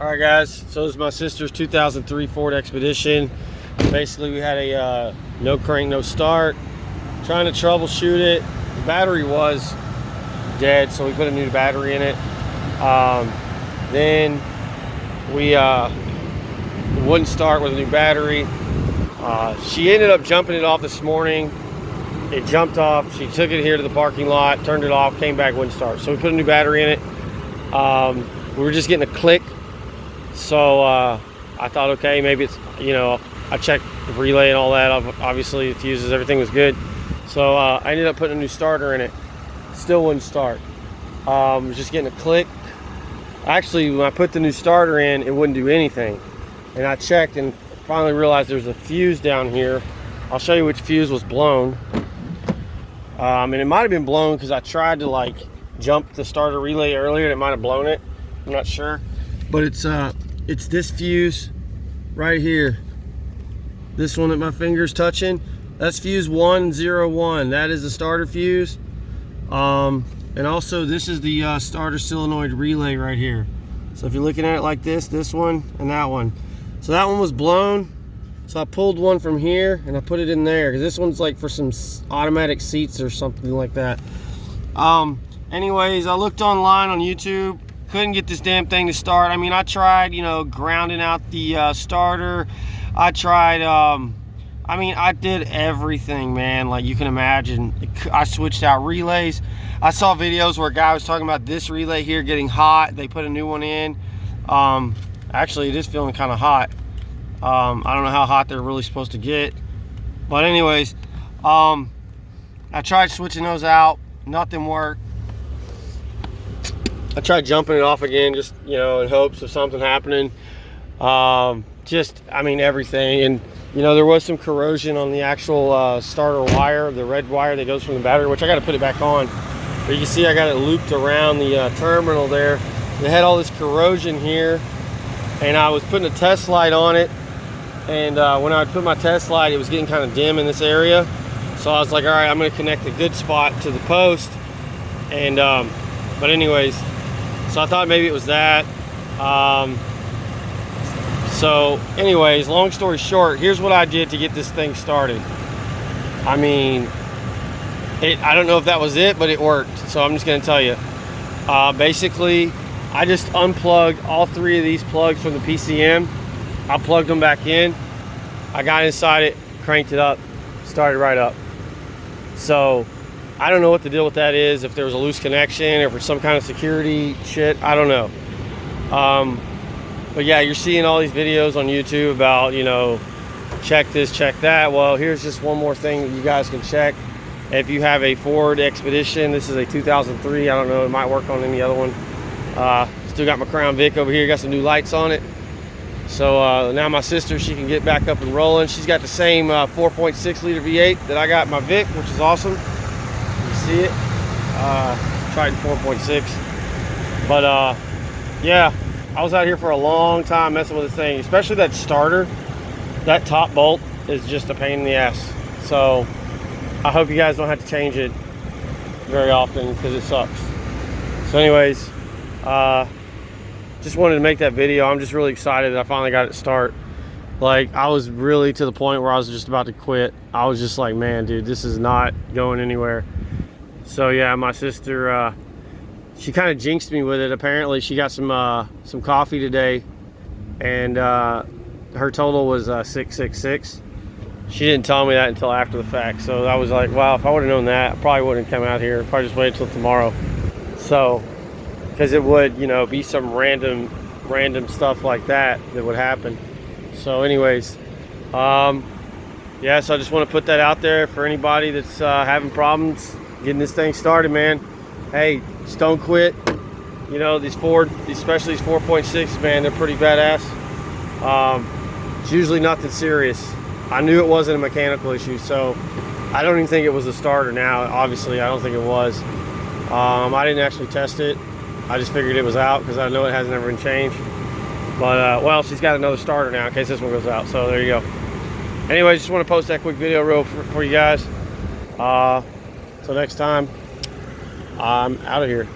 Alright guys, so this is my sister's 2003 Ford Expedition. Basically we had a no crank, no start. Trying to troubleshoot it. The battery was dead, so we put a new battery in it. Then we wouldn't start with a new battery. She ended up jumping it off this morning. It jumped off. She took it here to the parking lot, turned it off, came back, wouldn't start. So we put a new battery in it. We were just getting a click. So I thought, okay, maybe it's, I checked the relay and all that. Obviously, the fuses, everything was good. So I ended up putting a new starter in it. Still wouldn't start. Was just getting a click. Actually, when I put the new starter in, it wouldn't do anything. And I checked and finally realized there's a fuse down here. I'll show you which fuse was blown. And it might have been blown because I tried to jump the starter relay earlier and it might have blown it. I'm not sure. But it's this fuse right here. This one that my finger's touching. That's fuse 101. That is the starter fuse. And also this is the starter solenoid relay right here. So if you're looking at it like this one and that one. So that one was blown. So I pulled one from here and I put it in there because this one's for some automatic seats or something like that. Anyways, I looked online on YouTube. Couldn't get this damn thing to start. I mean, I tried, grounding out the starter. I tried, I did everything, man, like you can imagine. I switched out relays. I saw videos where a guy was talking about this relay here getting hot. They put a new one in. Actually, it is feeling kind of hot. I don't know how hot they're really supposed to get. But anyways, I tried switching those out. Nothing worked. I tried jumping it off again, just, in hopes of something happening. Everything. And, there was some corrosion on the actual starter wire, the red wire that goes from the battery, which I got to put it back on. But you can see I got it looped around the terminal there. They had all this corrosion here. And I was putting a test light on it. And when I would put my test light, it was getting kind of dim in this area. So I was like, all right, I'm going to connect the good spot to the post. And, but anyways, so I thought maybe it was that. So anyways, long story short, here's what I did to get this thing started. I don't know if that was it, but it worked. So I'm just going to tell you. Basically, I just unplugged all three of these plugs from the PCM. I plugged them back in. I got inside it, cranked it up, started right up. So I don't know what the deal with that is, if there was a loose connection, or for some kind of security shit, I don't know. But yeah, you're seeing all these videos on YouTube about, check this, check that. Well, here's just one more thing that you guys can check. If you have a Ford Expedition, this is a 2003, I don't know, it might work on any other one. Still got my Crown Vic over here, got some new lights on it. So now my sister, she can get back up and rolling. She's got the same 4.6 liter V8 that I got in my Vic, which is awesome. You see it? Triton 4.6. But yeah, I was out here for a long time messing with this thing, especially that starter. That top bolt is just a pain in the ass. So I hope you guys don't have to change it very often because it sucks. So anyways, just wanted to make that video. I'm just really excited that I finally got it start. I was really to the point where I was just about to quit. I was just like, man, dude, this is not going anywhere. So yeah, my sister, she kind of jinxed me with it. Apparently she got some coffee today, and her total was 666. She didn't tell me that until after the fact. So I was like, wow, if I would have known that, I probably wouldn't have come out here. Probably just wait until tomorrow. So, because it would, be some random stuff like that would happen. So anyways, yeah, so I just want to put that out there for anybody that's having problems getting this thing started, man. Hey, just don't quit. These Ford, especially these 4.6, man, they're pretty badass. It's usually nothing serious. I knew it wasn't a mechanical issue, so I don't even think it was a starter now. Obviously, I don't think it was. I didn't actually test it. I just figured it was out because I know it hasn't ever been changed. But, well, she's got another starter now in case this one goes out. So there you go. Anyway, just want to post that quick video real for you guys. Till next time, I'm out of here.